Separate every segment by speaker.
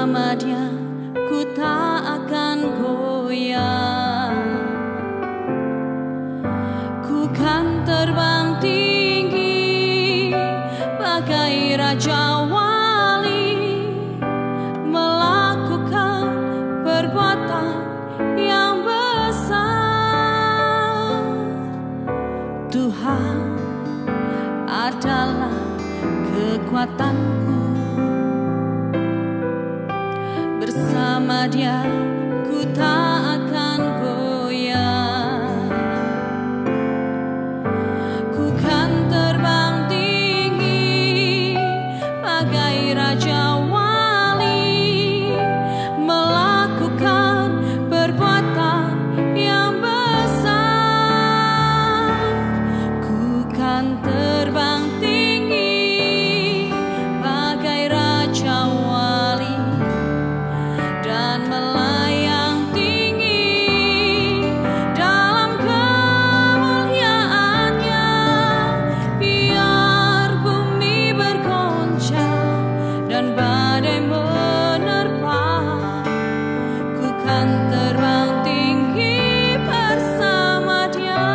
Speaker 1: Bersama Dia ku tak akan goyah. Ku kan terbang tinggi bagai raja wali, melakukan perbuatan yang besar. Tuhan adalah kekuatanku. Bersama Dia ku tak akan goyah. Ku kan terbang tinggi bagai raja wali, melakukan perbuatan yang besar. Ku kan terbang tinggi bagai raja wali dan melayang tinggi dalam kemuliaannya. Biar bumi bergoncang dan badai menerpa, ku kan terbang tinggi bersama Dia.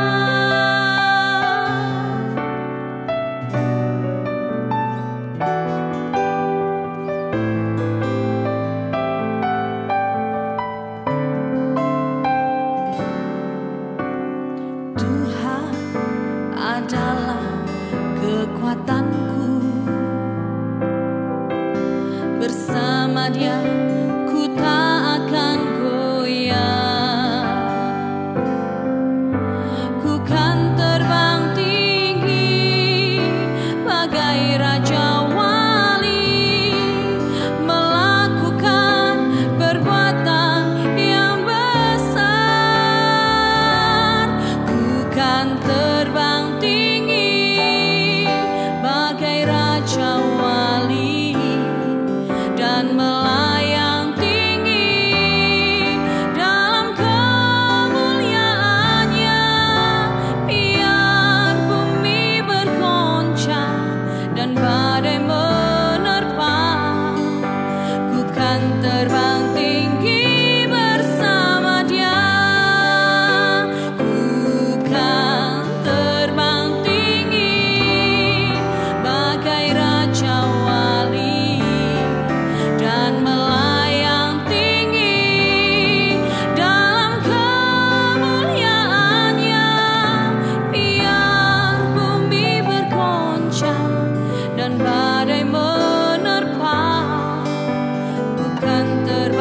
Speaker 1: Tuhan adalah kekuatanku. Bersama Dia ku tak akan goyah. Ku kan terbang tinggi bagai raja wali, melakukan perbuatan yang besar. Ku kan terbang tinggi bagai raja wali dan melayang tinggi dalam kemuliaannya. Biar bumi bergoncang dan badai menerpa, ku kan terbang tinggi bersama Dia. Ku kan terbang tinggi bagai raja wali dan melayang tinggi dalam kemuliaannya. Biar bumi bergoncang dan badai menerpa, ku kan terbang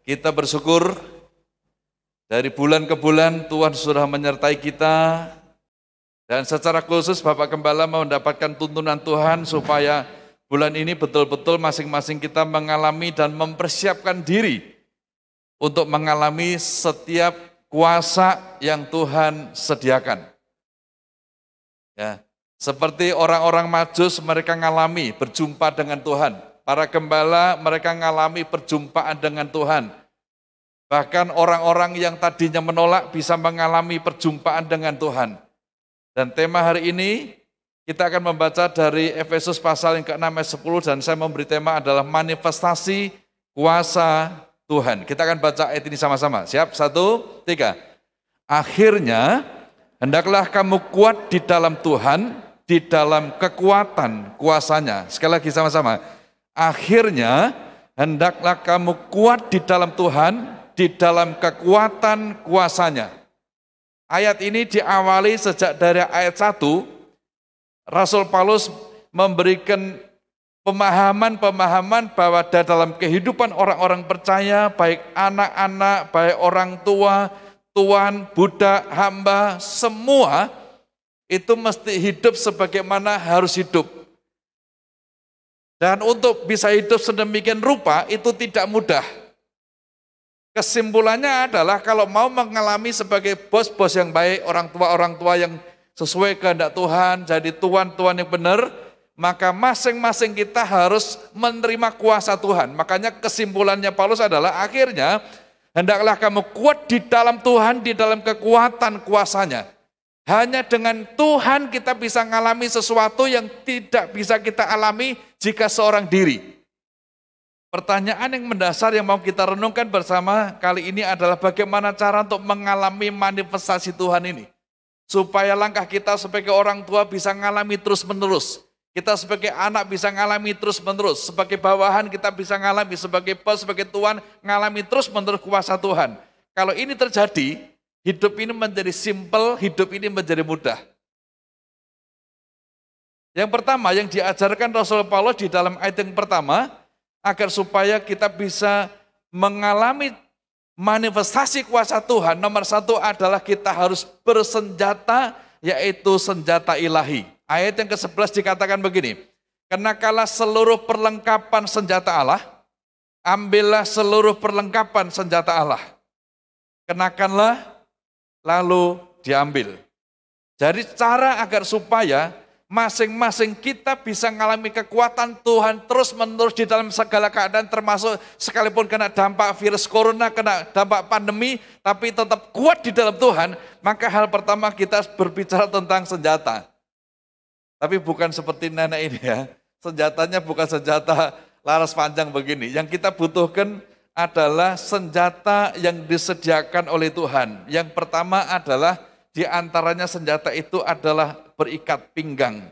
Speaker 2: Kita bersyukur dari bulan ke bulan Tuhan sudah menyertai kita. Dan secara khusus Bapak Gembala mendapatkan tuntunan Tuhan supaya bulan ini betul-betul masing-masing kita mengalami dan mempersiapkan diri untuk mengalami setiap kuasa yang Tuhan sediakan. Ya, seperti orang-orang Majus mereka mengalami berjumpa dengan Tuhan. Para gembala mereka mengalami perjumpaan dengan Tuhan. Bahkan orang-orang yang tadinya menolak bisa mengalami perjumpaan dengan Tuhan. Dan tema hari ini kita akan membaca dari Efesus pasal yang ke-6 ayat 10 dan saya memberi tema adalah manifestasi kuasa Tuhan. Kita akan baca ayat ini sama-sama. Siap? 1, 3. Akhirnya hendaklah kamu kuat di dalam Tuhan, di dalam kekuatan kuasanya. Sekali lagi sama-sama. Akhirnya hendaklah kamu kuat di dalam Tuhan, di dalam kekuatan kuasanya. Ayat ini diawali sejak dari ayat 1, Rasul Paulus memberikan pemahaman-pemahaman bahwa dalam kehidupan orang-orang percaya, baik anak-anak, baik orang tua, tuan, budak, hamba, semua itu mesti hidup sebagaimana harus hidup. Dan untuk bisa hidup sedemikian rupa itu tidak mudah. Kesimpulannya adalah kalau mau mengalami sebagai bos-bos yang baik, orang tua yang sesuai kehendak Tuhan, jadi tuan-tuan yang benar, maka masing-masing kita harus menerima kuasa Tuhan. Makanya kesimpulannya Paulus adalah akhirnya hendaklah kamu kuat di dalam Tuhan, di dalam kekuatan kuasanya. Hanya dengan Tuhan kita bisa mengalami sesuatu yang tidak bisa kita alami jika seorang diri. Pertanyaan yang mendasar yang mau kita renungkan bersama kali ini adalah bagaimana cara untuk mengalami manifestasi Tuhan ini. Supaya langkah kita sebagai orang tua bisa mengalami terus-menerus. Kita sebagai anak bisa mengalami terus-menerus. Sebagai bawahan kita bisa mengalami, sebagai bos, sebagai tuan, mengalami terus-menerus kuasa Tuhan. Kalau ini terjadi, hidup ini menjadi simpel, hidup ini menjadi mudah. Yang pertama yang diajarkan Rasul Paulus di dalam ayat yang pertama, agar supaya kita bisa mengalami manifestasi kuasa Tuhan, nomor satu adalah kita harus bersenjata, yaitu senjata ilahi. Ayat yang ke-11 dikatakan begini, kenakanlah seluruh perlengkapan senjata Allah, ambillah seluruh perlengkapan senjata Allah. Kenakanlah, lalu diambil. Jadi cara agar supaya masing-masing kita bisa mengalami kekuatan Tuhan terus-menerus di dalam segala keadaan, termasuk sekalipun kena dampak virus corona, kena dampak pandemi, tapi tetap kuat di dalam Tuhan, maka hal pertama kita berbicara tentang senjata. Tapi bukan seperti nenek ini ya, senjatanya bukan senjata laras panjang begini. Yang kita butuhkan adalah senjata yang disediakan oleh Tuhan. Yang pertama adalah di antaranya senjata itu adalah berikat pinggang.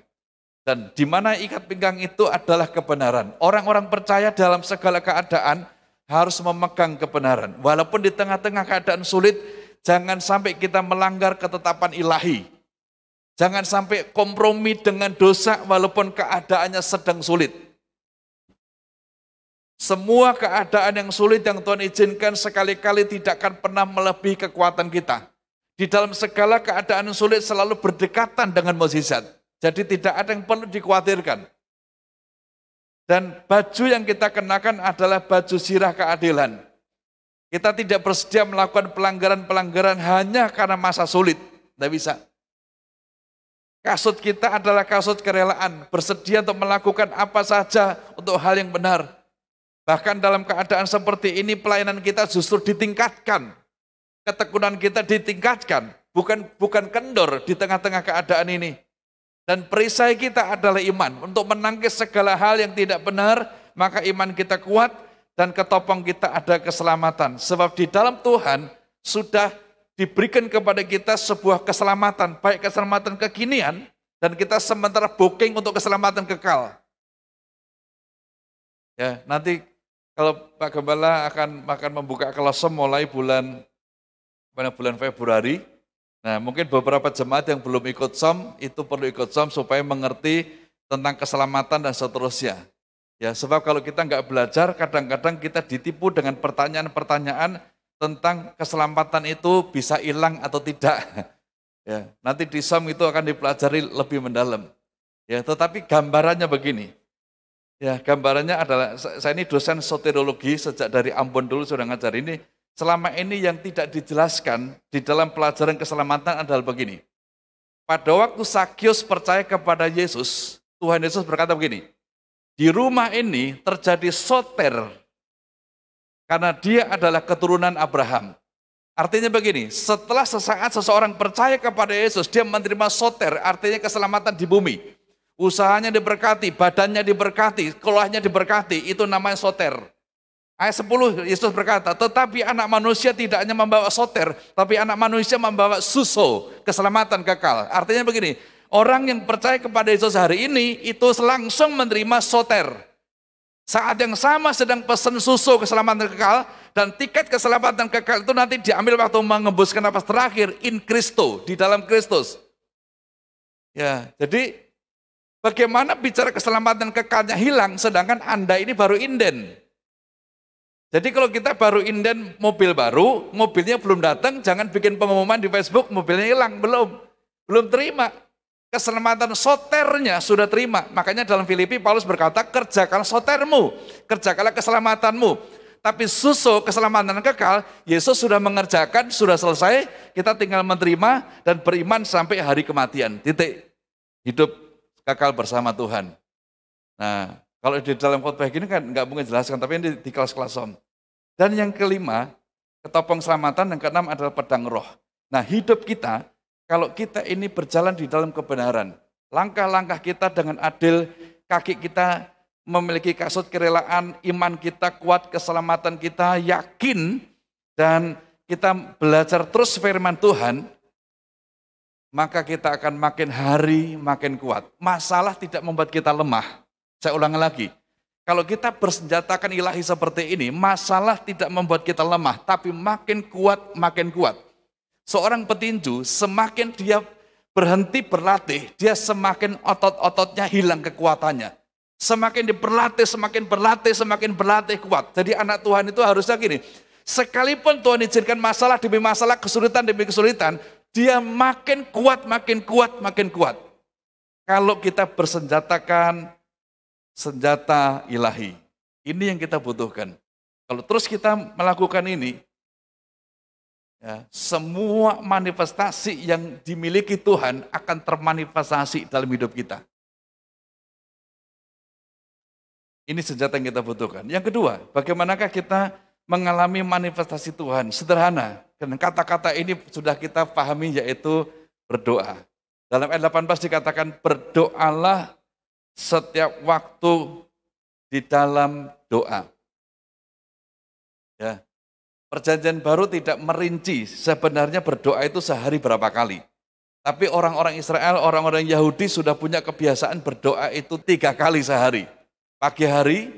Speaker 2: Dan di mana ikat pinggang itu adalah kebenaran. Orang-orang percaya dalam segala keadaan harus memegang kebenaran. Walaupun di tengah-tengah keadaan sulit, jangan sampai kita melanggar ketetapan ilahi. Jangan sampai kompromi dengan dosa walaupun keadaannya sedang sulit. Semua keadaan yang sulit yang Tuhan izinkan sekali-kali tidak akan pernah melebihi kekuatan kita. Di dalam segala keadaan yang sulit selalu berdekatan dengan mukjizat. Jadi tidak ada yang perlu dikhawatirkan. Dan baju yang kita kenakan adalah baju sirah keadilan. Kita tidak bersedia melakukan pelanggaran-pelanggaran hanya karena masa sulit. Tidak bisa. Kasut kita adalah kasut kerelaan, bersedia untuk melakukan apa saja untuk hal yang benar. Bahkan dalam keadaan seperti ini pelayanan kita justru ditingkatkan. Ketekunan kita ditingkatkan, bukan kendor di tengah-tengah keadaan ini. Dan perisai kita adalah iman. Untuk menangkis segala hal yang tidak benar, maka iman kita kuat dan ketopong kita ada keselamatan. Sebab di dalam Tuhan sudah diberikan kepada kita sebuah keselamatan, baik keselamatan kekinian, dan kita sementara booking untuk keselamatan kekal. Ya, nanti kalau Pak Gembala akan membuka Kolose mulai bulan Februari. Nah, mungkin beberapa jemaat yang belum ikut SOM, itu perlu ikut SOM supaya mengerti tentang keselamatan dan seterusnya. Ya, sebab kalau kita nggak belajar, kadang-kadang kita ditipu dengan pertanyaan-pertanyaan tentang keselamatan itu bisa hilang atau tidak. Ya, nanti di SOM itu akan dipelajari lebih mendalam. Ya, tetapi gambarannya begini. Ya, gambarannya adalah, saya ini dosen soteriologi sejak dari Ambon dulu sudah ngajar ini. Selama ini yang tidak dijelaskan di dalam pelajaran keselamatan adalah begini. Pada waktu Sakyus percaya kepada Yesus, Tuhan Yesus berkata begini, di rumah ini terjadi soter, karena dia adalah keturunan Abraham. Artinya begini, setelah sesaat seseorang percaya kepada Yesus, dia menerima soter, artinya keselamatan di bumi. Usahanya diberkati, badannya diberkati, keluarnya diberkati, itu namanya soter. Ayat 10, Yesus berkata, tetapi anak manusia tidak hanya membawa soter, tapi anak manusia membawa suso, keselamatan kekal. Artinya begini, orang yang percaya kepada Yesus hari ini, itu langsung menerima soter. Saat yang sama sedang pesan susu keselamatan kekal, dan tiket keselamatan kekal itu nanti diambil waktu mengembuskan nafas terakhir, in Christo, di dalam Kristus. Ya, jadi bagaimana bicara keselamatan kekalnya hilang, sedangkan Anda ini baru inden. Jadi kalau kita baru inden mobil baru, mobilnya belum datang, jangan bikin pengumuman di Facebook, mobilnya hilang, belum terima. Keselamatan soternya sudah terima. Makanya dalam Filipi Paulus berkata, kerjakanlah sotermu, kerjakanlah keselamatanmu. Tapi susu keselamatan kekal, Yesus sudah mengerjakan, sudah selesai, kita tinggal menerima dan beriman sampai hari kematian. Titik. Hidup kekal bersama Tuhan. Nah, kalau di dalam khotbah gini kan nggak mungkin jelaskan, tapi ini di kelas-kelas SOM. Dan yang kelima, ketopong selamatan, yang keenam adalah pedang roh. Nah, hidup kita, kalau kita ini berjalan di dalam kebenaran, langkah-langkah kita dengan adil, kaki kita memiliki kasut kerelaan, iman kita kuat, keselamatan kita yakin, dan kita belajar terus firman Tuhan, maka kita akan makin hari makin kuat. Masalah tidak membuat kita lemah. Saya ulangi lagi, kalau kita bersenjatakan ilahi seperti ini, masalah tidak membuat kita lemah, tapi makin kuat, makin kuat. Seorang petinju, semakin dia berhenti berlatih, dia semakin otot-ototnya hilang kekuatannya. Semakin diperlatih, semakin berlatih kuat. Jadi anak Tuhan itu harusnya gini, sekalipun Tuhan izinkan masalah demi masalah, kesulitan demi kesulitan, dia makin kuat, makin kuat, makin kuat. Kalau kita bersenjatakan senjata ilahi. Ini yang kita butuhkan. Kalau terus kita melakukan ini, ya, semua manifestasi yang dimiliki Tuhan akan termanifestasi dalam hidup kita. Ini senjata yang kita butuhkan. Yang kedua, bagaimanakah kita mengalami manifestasi Tuhan? Sederhana, dan kata-kata ini sudah kita pahami, yaitu berdoa. Dalam ayat 18 dikatakan, berdoalah setiap waktu di dalam doa. Ya. Perjanjian baru tidak merinci sebenarnya berdoa itu sehari berapa kali. Tapi orang-orang Israel, orang-orang Yahudi sudah punya kebiasaan berdoa itu 3 kali sehari. Pagi hari,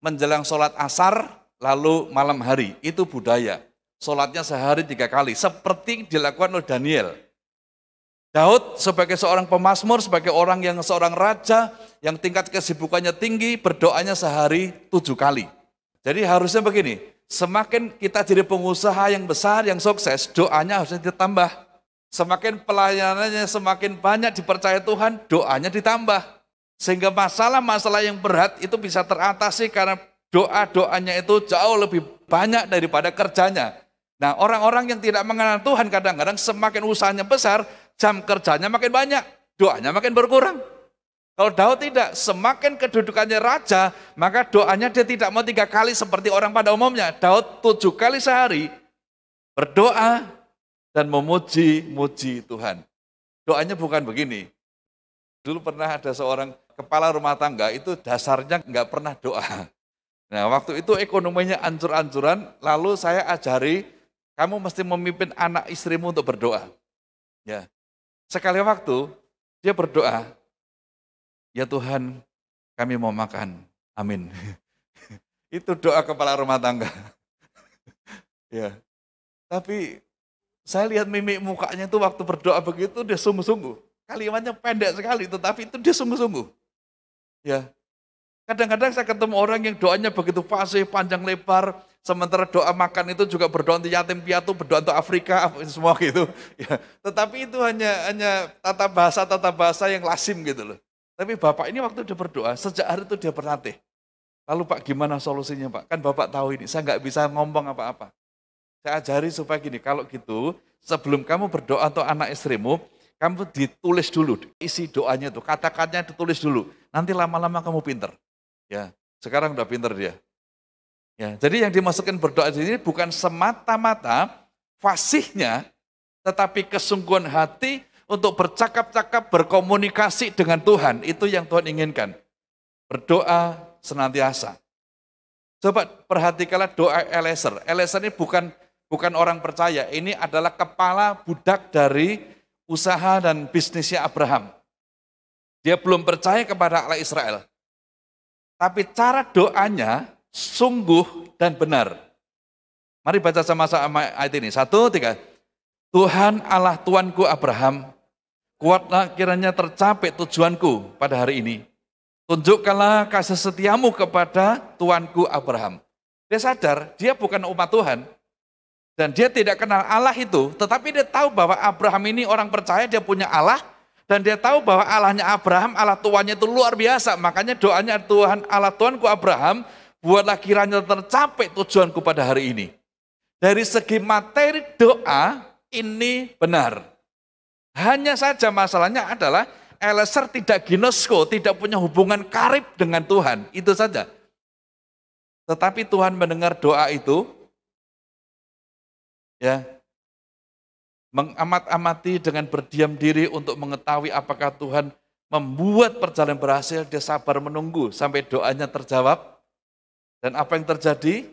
Speaker 2: menjelang sholat asar, lalu malam hari. Itu budaya. Sholatnya sehari 3 kali. Seperti dilakukan oleh Daniel. Daud sebagai seorang pemazmur, sebagai seorang raja yang tingkat kesibukannya tinggi, berdoanya sehari 7 kali. Jadi harusnya begini, semakin kita jadi pengusaha yang besar, yang sukses, doanya harusnya ditambah. Semakin pelayanannya semakin banyak dipercaya Tuhan, doanya ditambah. Sehingga masalah-masalah yang berat itu bisa teratasi karena doa-doanya itu jauh lebih banyak daripada kerjanya. Nah, orang-orang yang tidak mengenal Tuhan kadang-kadang semakin usahanya besar, jam kerjanya makin banyak, doanya makin berkurang. Kalau Daud tidak, semakin kedudukannya raja, maka doanya dia tidak mau 3 kali seperti orang pada umumnya. Daud 7 kali sehari berdoa dan memuji-muji Tuhan. Doanya bukan begini. Dulu pernah ada seorang kepala rumah tangga, itu dasarnya nggak pernah doa. Nah, waktu itu ekonominya ancur-ancuran, lalu saya ajari, kamu mesti memimpin anak istrimu untuk berdoa. Ya. Sekali waktu dia berdoa, ya Tuhan kami mau makan, amin. Itu doa kepala rumah tangga. Ya. Tapi saya lihat mimik mukanya itu waktu berdoa begitu dia sungguh-sungguh. Kalimatnya pendek sekali, tetapi itu dia sungguh-sungguh. Ya. Kadang-kadang saya ketemu orang yang doanya begitu fasih, panjang lebar, sementara doa makan itu juga berdoa untuk yatim piatu, berdoa untuk Afrika, semua gitu. Ya, tetapi itu hanya tata bahasa yang lazim gitu loh. Tapi Bapak ini waktu dia berdoa, sejak hari itu dia berlatih. Lalu Pak gimana solusinya Pak? Kan Bapak tahu ini, saya nggak bisa ngomong apa-apa. Saya ajari supaya gini, kalau gitu sebelum kamu berdoa untuk anak istrimu, kamu ditulis dulu, isi doanya itu, kata-katanya ditulis dulu. Nanti lama-lama kamu pinter. Ya, sekarang udah pinter dia. Ya, jadi yang dimasukkan berdoa di sini bukan semata-mata fasihnya, tetapi kesungguhan hati untuk bercakap-cakap, berkomunikasi dengan Tuhan. Itu yang Tuhan inginkan. Berdoa senantiasa. Coba perhatikanlah doa Eliezer. Eliezer ini bukan orang percaya, ini adalah kepala budak dari usaha dan bisnisnya Abraham. Dia belum percaya kepada Allah Israel. Tapi cara doanya sungguh dan benar. Mari baca sama-sama ayat ini. 1, 3. Tuhan Allah Tuanku Abraham, kuatlah kiranya tercapai tujuanku pada hari ini. Tunjukkanlah kasih setiamu kepada Tuanku Abraham. Dia sadar, dia bukan umat Tuhan. Dan dia tidak kenal Allah itu, tetapi dia tahu bahwa Abraham ini orang percaya, dia punya Allah, dan dia tahu bahwa Allahnya Abraham, Allah tuannya itu luar biasa. Makanya doanya Tuhan Allah Tuanku Abraham, buatlah kiranya tercapai tujuanku pada hari ini. Dari segi materi doa, ini benar. Hanya saja masalahnya adalah Eliezer tidak ginosko, tidak punya hubungan karib dengan Tuhan, itu saja. Tetapi Tuhan mendengar doa itu, ya, mengamat-amati dengan berdiam diri untuk mengetahui apakah Tuhan membuat perjalanan berhasil. Dia sabar menunggu sampai doanya terjawab. Dan apa yang terjadi?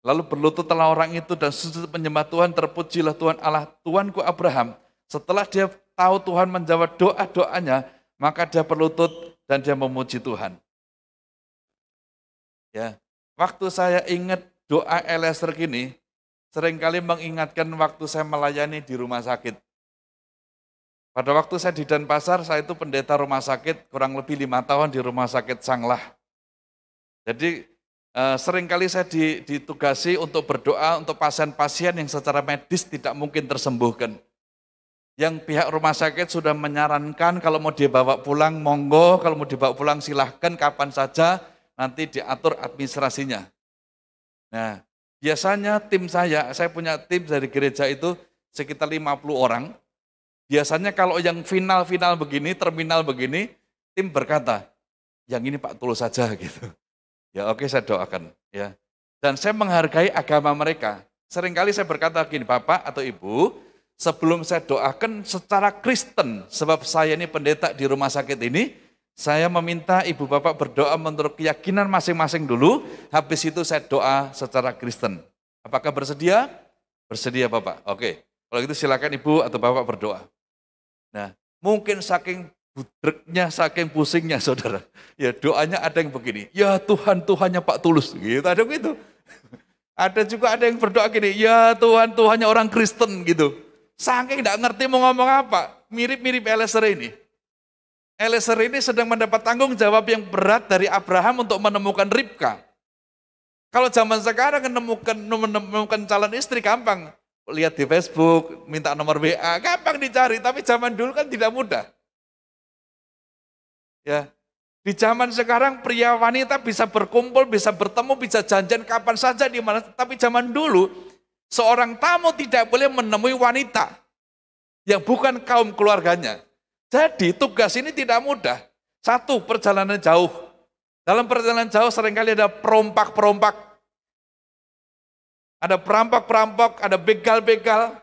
Speaker 2: Lalu berlututlah orang itu dan sujud menyembah Tuhan, terpujilah Tuhan Allah Tuanku Abraham. Setelah dia tahu Tuhan menjawab doa-doanya, maka dia berlutut dan dia memuji Tuhan. Ya, waktu saya ingat doa Eliezer gini, seringkali mengingatkan waktu saya melayani di rumah sakit. Pada waktu saya di Denpasar, saya itu pendeta rumah sakit, kurang lebih 5 tahun di rumah sakit Sanglah. Jadi seringkali saya ditugasi untuk berdoa untuk pasien-pasien yang secara medis tidak mungkin tersembuhkan. Yang pihak rumah sakit sudah menyarankan kalau mau dibawa pulang, monggo, kalau mau dibawa pulang silahkan kapan saja, nanti diatur administrasinya. Nah, biasanya tim saya punya tim dari gereja itu sekitar 50 orang. Biasanya kalau yang final-final begini, terminal begini, tim berkata, yang ini Pak Tulus saja gitu. Ya oke, saya doakan. Ya. Dan saya menghargai agama mereka. Seringkali saya berkata gini, Bapak atau Ibu, sebelum saya doakan secara Kristen, sebab saya ini pendeta di rumah sakit ini, saya meminta Ibu Bapak berdoa menurut keyakinan masing-masing dulu, habis itu saya doa secara Kristen. Apakah bersedia? Bersedia Bapak. Oke, kalau gitu silakan Ibu atau Bapak berdoa. Nah, mungkin saking budreknya, saking pusingnya saudara, ya doanya ada yang begini, ya Tuhan, Tuhannya Pak Tulus, gitu, ada begitu. Ada juga ada yang berdoa gini, ya Tuhan, Tuhannya orang Kristen gitu. Saking tidak ngerti mau ngomong apa, mirip-mirip Eliezer ini. Eliezer ini sedang mendapat tanggung jawab yang berat dari Abraham untuk menemukan Ribka. Kalau zaman sekarang menemukan calon istri gampang. Lihat di Facebook, minta nomor WA, gampang dicari. Tapi zaman dulu kan tidak mudah. Ya, di zaman sekarang pria wanita bisa berkumpul, bisa bertemu, bisa janjian kapan saja di mana. Tapi zaman dulu seorang tamu tidak boleh menemui wanita yang bukan kaum keluarganya. Jadi tugas ini tidak mudah. 1, perjalanan jauh. Dalam perjalanan jauh seringkali ada perompak-perompak. Ada perampok-perampok, ada begal-begal.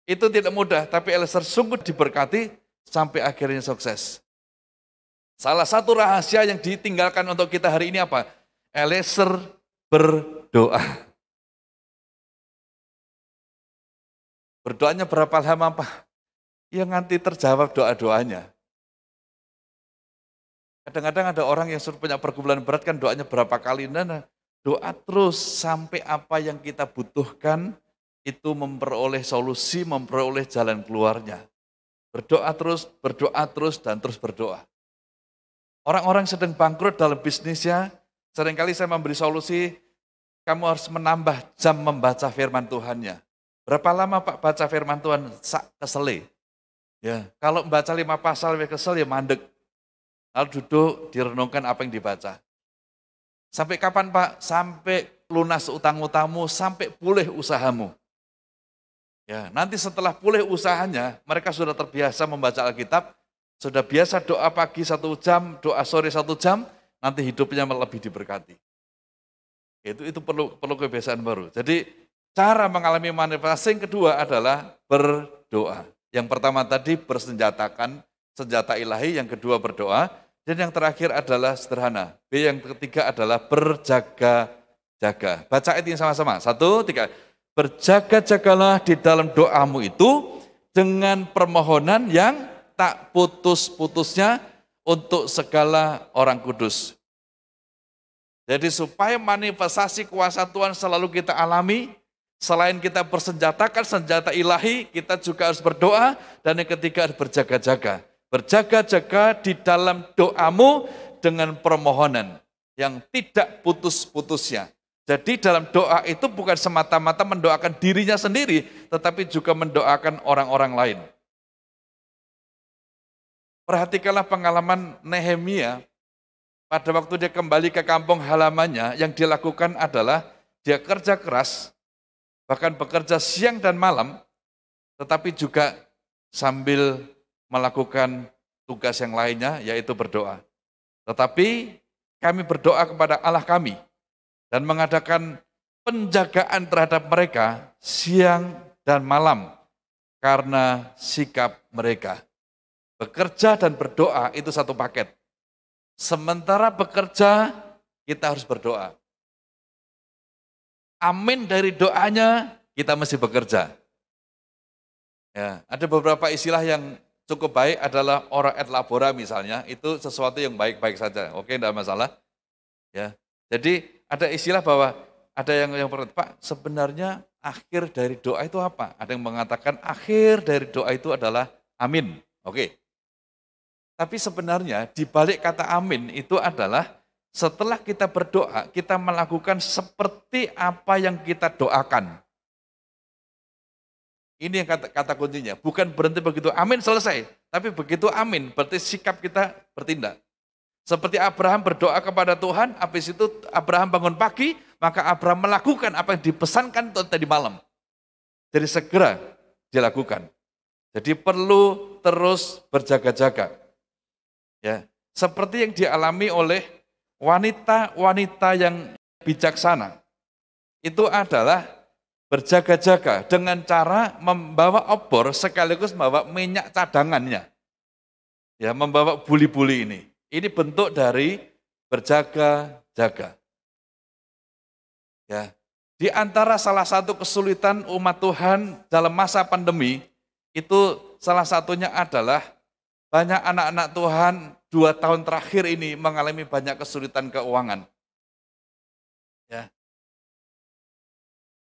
Speaker 2: Itu tidak mudah, tapi Eliezer sungguh diberkati sampai akhirnya sukses. Salah satu rahasia yang ditinggalkan untuk kita hari ini apa? Eliezer berdoa. Berdoanya berapa lama Pak? Ya nanti terjawab doa-doanya. Kadang-kadang ada orang yang punya pergumulan berat kan doanya berapa kali. Nah, doa terus sampai apa yang kita butuhkan itu memperoleh solusi, memperoleh jalan keluarnya. Berdoa terus, dan terus berdoa. Orang-orang sedang bangkrut dalam bisnisnya, seringkali saya memberi solusi, kamu harus menambah jam membaca firman Tuhannya. Berapa lama Pak baca firman Tuhan? Kesel. Ya, kalau membaca 5 pasal kesel ya mandek. Lalu duduk, direnungkan apa yang dibaca. Sampai kapan Pak? Sampai lunas utang-utangmu, sampai pulih usahamu. Ya, nanti setelah pulih usahanya, mereka sudah terbiasa membaca Alkitab, sudah biasa doa pagi 1 jam, doa sore 1 jam, nanti hidupnya lebih diberkati. Itu perlu kebiasaan baru. Jadi cara mengalami manifestasi yang kedua adalah berdoa. Yang pertama tadi bersenjatakan senjata ilahi, yang kedua berdoa, dan yang terakhir adalah sederhana. B yang ketiga adalah berjaga-jaga. Baca ayat ini sama-sama. 1, 3. Berjaga-jagalah di dalam doamu itu dengan permohonan yang tak putus-putusnya untuk segala orang kudus. Jadi supaya manifestasi kuasa Tuhan selalu kita alami, selain kita bersenjatakan senjata ilahi, kita juga harus berdoa, dan yang ketiga harus berjaga-jaga. Berjaga-jaga di dalam doamu dengan permohonan yang tidak putus-putusnya. Jadi dalam doa itu bukan semata-mata mendoakan dirinya sendiri, tetapi juga mendoakan orang-orang lain. Perhatikanlah pengalaman Nehemia, pada waktu dia kembali ke kampung halamannya, yang dilakukan adalah dia kerja keras, bahkan bekerja siang dan malam, tetapi juga sambil melakukan tugas yang lainnya, yaitu berdoa. Tetapi kami berdoa kepada Allah kami, dan mengadakan penjagaan terhadap mereka siang dan malam, karena sikap mereka. Bekerja dan berdoa itu satu paket. Sementara bekerja, kita harus berdoa. Amin dari doanya, kita mesti bekerja. Ya, ada beberapa istilah yang cukup baik adalah ora et labora misalnya, itu sesuatu yang baik-baik saja. Oke, tidak masalah. Ya, jadi ada istilah bahwa ada yang Pak, sebenarnya akhir dari doa itu apa? Ada yang mengatakan akhir dari doa itu adalah amin. Oke. Tapi sebenarnya di balik kata amin itu adalah setelah kita berdoa, kita melakukan seperti apa yang kita doakan. Ini yang kata kuncinya, bukan berhenti begitu amin selesai, tapi begitu amin berarti sikap kita bertindak. Seperti Abraham berdoa kepada Tuhan, habis itu Abraham bangun pagi, maka Abraham melakukan apa yang dipesankan tadi malam. Jadi segera dilakukan. Jadi perlu terus berjaga-jaga. Ya, seperti yang dialami oleh wanita-wanita yang bijaksana. Itu adalah berjaga-jaga dengan cara membawa obor sekaligus membawa minyak cadangannya. Ya, membawa buli-buli ini. Ini bentuk dari berjaga-jaga. Ya, di antara salah satu kesulitan umat Tuhan dalam masa pandemi, itu salah satunya adalah banyak anak-anak Tuhan 2 tahun terakhir ini mengalami banyak kesulitan keuangan. Ya.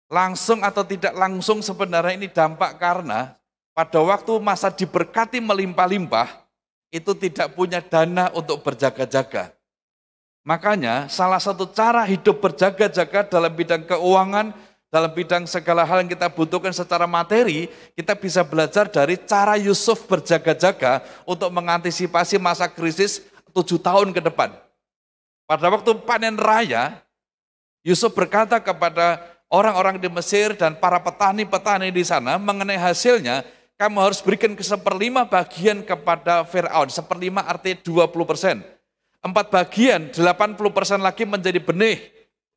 Speaker 2: Langsung atau tidak langsung sebenarnya ini dampak karena pada waktu masa diberkati melimpah-limpah, itu tidak punya dana untuk berjaga-jaga. Makanya salah satu cara hidup berjaga-jaga dalam bidang keuangan, dalam bidang segala hal yang kita butuhkan secara materi, kita bisa belajar dari cara Yusuf berjaga-jaga untuk mengantisipasi masa krisis 7 tahun ke depan. Pada waktu panen raya, Yusuf berkata kepada orang-orang di Mesir dan para petani-petani di sana mengenai hasilnya, kamu harus berikan 1/5 bagian kepada Firaun. 1/5 artinya 20%. 4 bagian, 80% lagi menjadi benih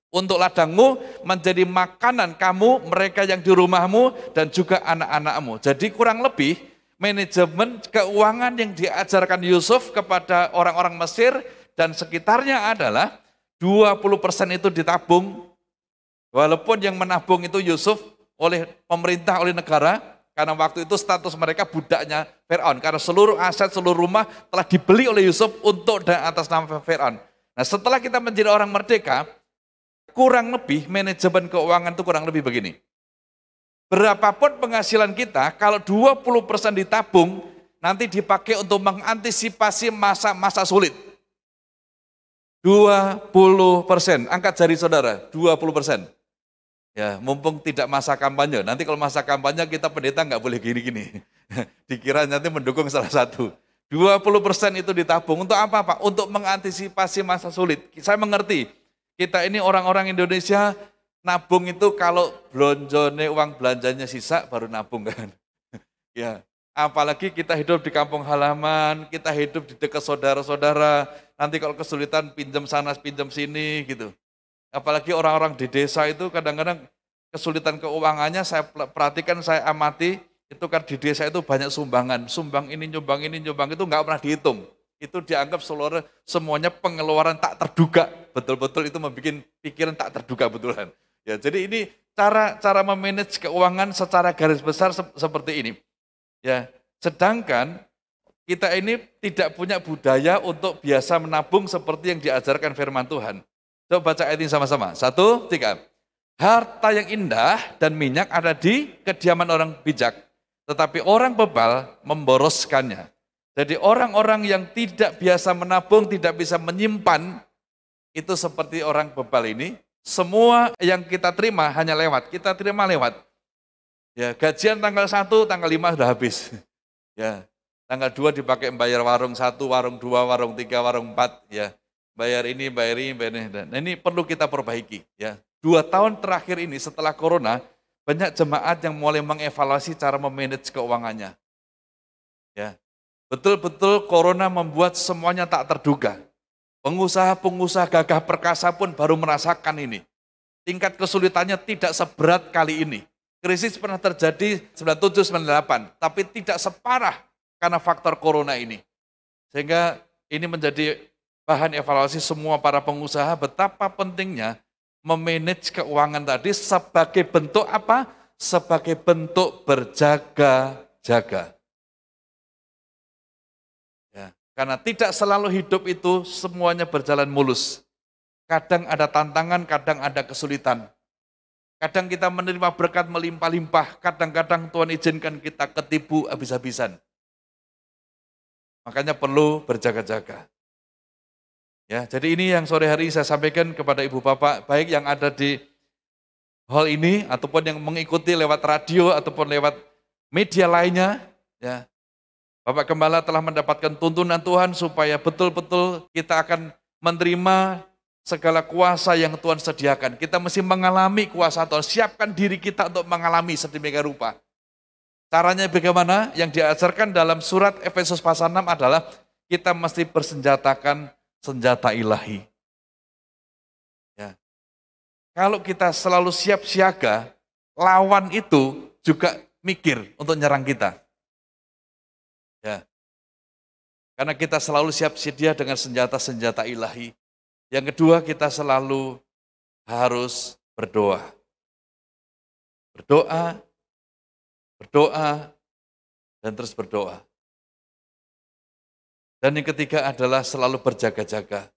Speaker 2: untuk ladangmu, menjadi makanan kamu, mereka yang di rumahmu, dan juga anak-anakmu. Jadi kurang lebih manajemen keuangan yang diajarkan Yusuf kepada orang-orang Mesir dan sekitarnya adalah 20% itu ditabung. Walaupun yang menabung itu Yusuf oleh pemerintah, oleh negara, karena waktu itu status mereka budaknya Firaun. Karena seluruh aset, seluruh rumah telah dibeli oleh Yusuf untuk dan atas nama Firaun. Nah, setelah kita menjadi orang merdeka, kurang lebih manajemen keuangan itu kurang lebih begini. Berapapun penghasilan kita, kalau 20% ditabung, nanti dipakai untuk mengantisipasi masa-masa sulit. 20%. Angkat jari saudara, 20%. Ya, mumpung tidak masa kampanye. Nanti kalau masa kampanye kita pendeta nggak boleh gini-gini. Dikira nanti mendukung salah satu. 20% itu ditabung. Untuk apa Pak? Untuk mengantisipasi masa sulit. Saya mengerti, kita ini orang-orang Indonesia nabung itu kalau blonjone uang belanjanya sisa baru nabung kan. Ya, apalagi kita hidup di kampung halaman, kita hidup di dekat saudara-saudara. Nanti kalau kesulitan pinjam sana, pinjam sini gitu. Apalagi orang-orang di desa itu kadang-kadang kesulitan keuangannya, saya perhatikan, saya amati, itu kan di desa itu banyak sumbangan. Sumbang ini, nyumbang itu nggak pernah dihitung. Itu dianggap semuanya pengeluaran tak terduga. Betul-betul itu membuat pikiran tak terduga betulan. Ya, jadi ini cara memanage keuangan secara garis besar seperti ini. Ya, sedangkan kita ini tidak punya budaya untuk biasa menabung seperti yang diajarkan firman Tuhan. Coba baca ayat ini sama-sama. 1, 3. Harta yang indah dan minyak ada di kediaman orang bijak, tetapi orang bebal memboroskannya. Jadi orang-orang yang tidak biasa menabung, tidak bisa menyimpan, itu seperti orang bebal ini. Semua yang kita terima hanya lewat, kita terima lewat. Ya, gajian tanggal 1, tanggal 5 sudah habis. Ya, tanggal 2 dipakai bayar warung 1, warung 2, warung 3, warung 4, ya. Bayar ini. Nah, ini perlu kita perbaiki. Ya. 2 tahun terakhir ini setelah corona, banyak jemaat yang mulai mengevaluasi cara memanage keuangannya. Ya. Betul-betul corona membuat semuanya tak terduga. Pengusaha-pengusaha gagah perkasa pun baru merasakan ini. Tingkat kesulitannya tidak seberat kali ini. Krisis pernah terjadi 97-98, tapi tidak separah karena faktor corona ini. Sehingga ini menjadi bahan evaluasi semua para pengusaha betapa pentingnya memanage keuangan tadi sebagai bentuk apa? Sebagai bentuk berjaga-jaga. Ya, karena tidak selalu hidup itu semuanya berjalan mulus. Kadang ada tantangan, kadang ada kesulitan. Kadang kita menerima berkat melimpah-limpah, kadang-kadang Tuhan izinkan kita ketipu habis-habisan. Makanya perlu berjaga-jaga. Ya, jadi ini yang sore hari saya sampaikan kepada ibu bapak, baik yang ada di hall ini, ataupun yang mengikuti lewat radio, ataupun lewat media lainnya. Ya, Bapak Gembala telah mendapatkan tuntunan Tuhan supaya betul-betul kita akan menerima segala kuasa yang Tuhan sediakan. Kita mesti mengalami kuasa Tuhan, siapkan diri kita untuk mengalami sedemikian rupa. Caranya bagaimana? Yang diajarkan dalam surat Efesus pasal 6 adalah kita mesti bersenjatakan senjata ilahi. Ya. Kalau kita selalu siap siaga, lawan itu juga mikir untuk nyerang kita. Ya. Karena kita selalu siap sedia dengan senjata-senjata ilahi. Yang kedua, kita selalu harus berdoa. Berdoa, dan terus berdoa. Dan yang ketiga adalah selalu berjaga-jaga.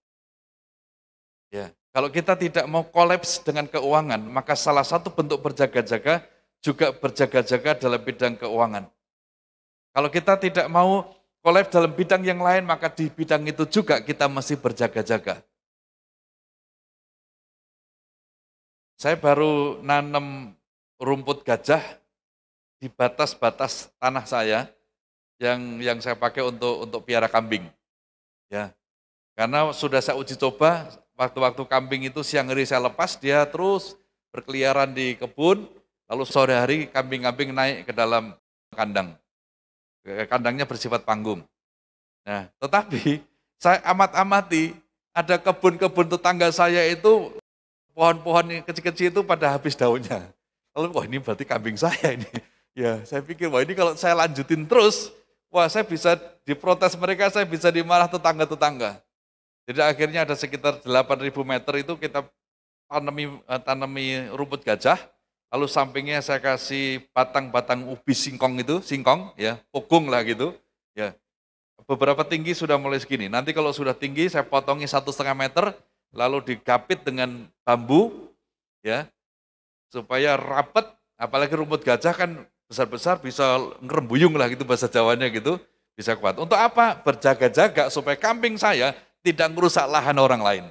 Speaker 2: Ya, kalau kita tidak mau kolaps dengan keuangan, maka salah satu bentuk berjaga-jaga juga berjaga-jaga dalam bidang keuangan. Kalau kita tidak mau kolaps dalam bidang yang lain, maka di bidang itu juga kita mesti berjaga-jaga. Saya baru nanam rumput gajah di batas-batas tanah saya yang saya pakai untuk piara kambing. Ya. Karena sudah saya uji coba, waktu-waktu kambing itu siang hari saya lepas, dia terus berkeliaran di kebun, lalu sore hari kambing-kambing naik ke dalam kandang. Kandangnya bersifat panggung. Nah, tetapi saya amat-amati, ada kebun-kebun tetangga saya itu, pohon-pohon kecil-kecil itu pada habis daunnya. Lalu, wah ini berarti kambing saya ini. Ya, saya pikir, wah ini kalau saya lanjutin terus, wah saya bisa diprotes mereka, saya bisa dimarah tetangga-tetangga. Jadi akhirnya ada sekitar 8.000 meter itu kita tanami rumput gajah, lalu sampingnya saya kasih batang-batang ubi singkong itu, ya, pokung lah gitu. Ya, beberapa tinggi sudah mulai segini. Nanti kalau sudah tinggi saya potongi 1,5 meter, lalu digapit dengan bambu, ya, supaya rapat. Apalagi rumput gajah kan besar-besar bisa ngerembuyung lah gitu bahasa Jawanya gitu, bisa kuat. Untuk apa? Berjaga-jaga supaya kambing saya tidak merusak lahan orang lain.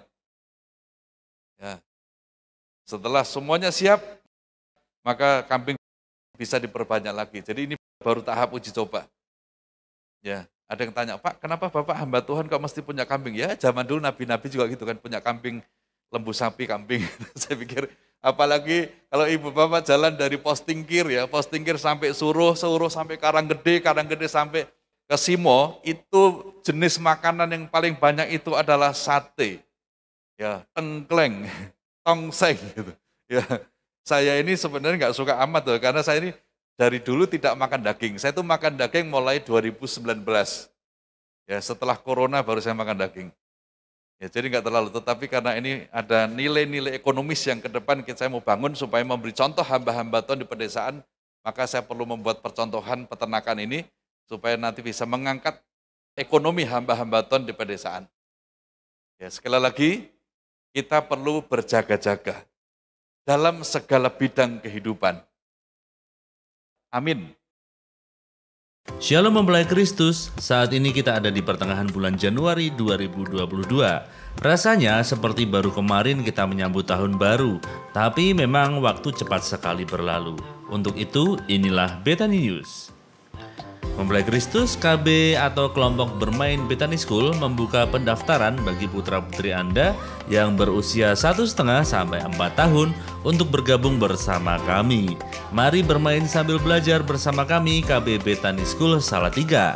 Speaker 2: Ya. Setelah semuanya siap, maka kambing bisa diperbanyak lagi. Jadi ini baru tahap uji coba. Ya, ada yang tanya, Pak, kenapa Bapak hamba Tuhan kok mesti punya kambing? Ya, zaman dulu nabi-nabi juga gitu kan, punya kambing, lembu sapi, kambing. Saya pikir, apalagi kalau ibu bapak jalan dari Pos Tingkir ya, Pos Tingkir sampai Suruh sampai Karanggede sampai ke Simo, itu jenis makanan yang paling banyak itu adalah sate, ya, tengkleng, tongseng gitu. Ya, saya ini sebenarnya nggak suka amat tuh, karena saya ini dari dulu tidak makan daging. Saya tuh makan daging mulai 2019. Ya, setelah corona baru saya makan daging. Ya, jadi nggak terlalu, tetapi karena ini ada nilai-nilai ekonomis yang ke depan saya mau bangun supaya memberi contoh hamba-hamba Tuhan di pedesaan, maka saya perlu membuat percontohan peternakan ini supaya nanti bisa mengangkat ekonomi hamba-hamba Tuhan di pedesaan. Ya, sekali lagi, kita perlu berjaga-jaga dalam segala bidang kehidupan. Amin.
Speaker 3: Shalom mempelai Kristus, saat ini kita ada di pertengahan bulan Januari 2022. Rasanya seperti baru kemarin kita menyambut tahun baru, tapi memang waktu cepat sekali berlalu. Untuk itu, inilah Bethany News. Mempelai Kristus KB atau kelompok bermain Bethany School membuka pendaftaran bagi putra-putri Anda yang berusia 1,5 sampai 4 tahun untuk bergabung bersama kami. Mari bermain sambil belajar bersama kami KB Bethany School Salatiga.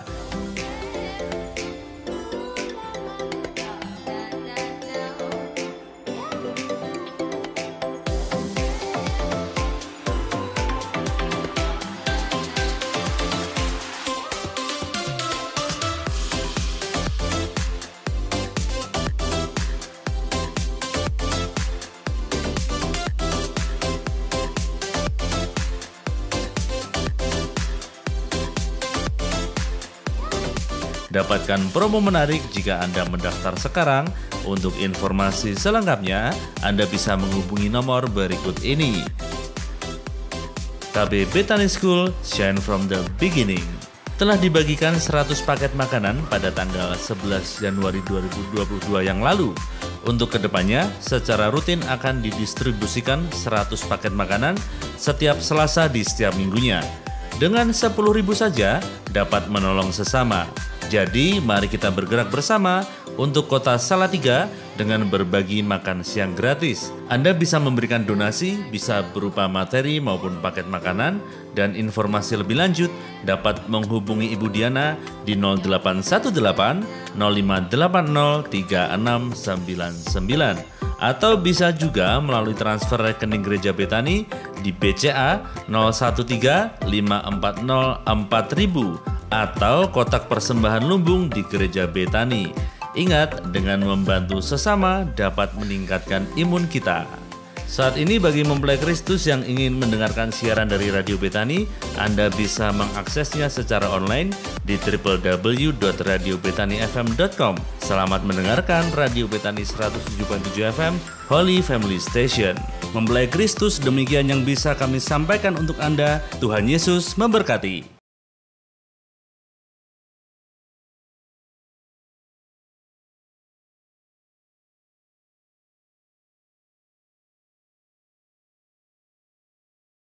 Speaker 3: Dapatkan promo menarik jika Anda mendaftar sekarang. Untuk informasi selengkapnya, Anda bisa menghubungi nomor berikut ini. KB Bethany School, Shine from the Beginning. Telah dibagikan 100 paket makanan pada tanggal 11 Januari 2022 yang lalu. Untuk kedepannya, secara rutin akan didistribusikan 100 paket makanan setiap Selasa di setiap minggunya. Dengan 10.000 saja, dapat menolong sesama. Jadi, mari kita bergerak bersama untuk Kota Salatiga dengan berbagi makan siang gratis. Anda bisa memberikan donasi, bisa berupa materi maupun paket makanan, dan informasi lebih lanjut dapat menghubungi Ibu Diana di 0818 0580 3699 atau bisa juga melalui transfer rekening Gereja Bethany di BCA 013 540 4000 atau kotak persembahan lumbung di Gereja Bethany. Ingat, dengan membantu sesama dapat meningkatkan imun kita. Saat ini bagi mempelai Kristus yang ingin mendengarkan siaran dari Radio Bethany, Anda bisa mengaksesnya secara online di www.radiobethanyfm.com. Selamat mendengarkan Radio Bethany 107.7 FM, Holy Family Station. Mempelai Kristus, demikian yang bisa kami sampaikan untuk Anda. Tuhan Yesus memberkati.